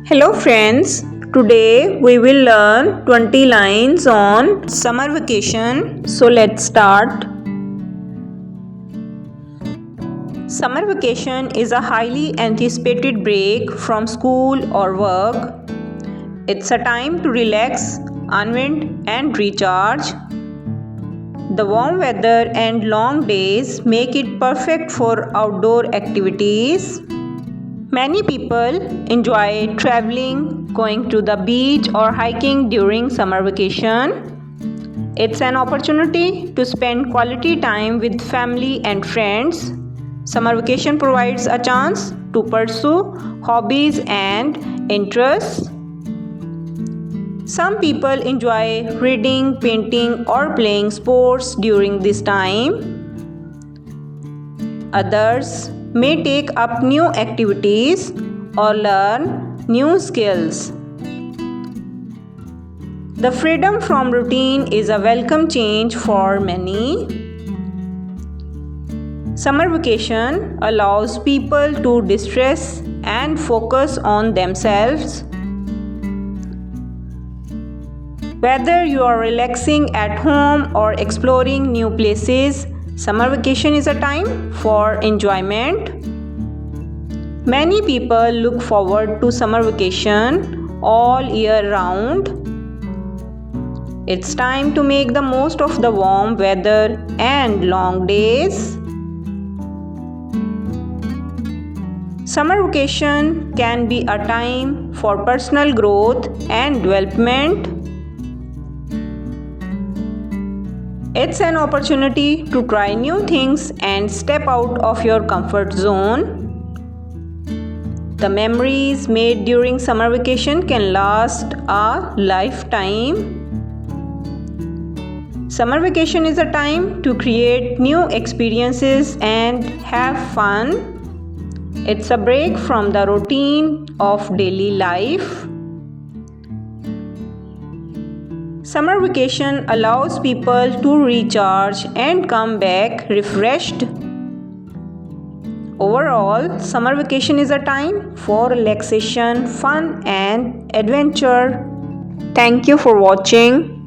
Hello friends, today we will learn 20 lines on summer vacation. So let's start. Summer vacation is a highly anticipated break from school or work. It's a time to relax, unwind and recharge. The warm weather and long days make it perfect for outdoor activities. Many people enjoy traveling, going to the beach or hiking during summer vacation. It's an opportunity to spend quality time with family and friends. Summer vacation provides a chance to pursue hobbies and interests. Some people enjoy reading, painting or playing sports during this time. Others may take up new activities or learn new skills. The freedom from routine is a welcome change for many. Summer vacation allows people to distress and focus on themselves. Whether you are relaxing at home or exploring new places, summer vacation is a time for enjoyment. Many people look forward to summer vacation all year round. It's time to make the most of the warm weather and long days. Summer vacation can be a time for personal growth and development. It's an opportunity to try new things and step out of your comfort zone. The memories made during summer vacation can last a lifetime. Summer vacation is a time to create new experiences and have fun. It's a break from the routine of daily life. Summer vacation allows people to recharge and come back refreshed. Overall, summer vacation is a time for relaxation, fun and adventure. Thank you for watching.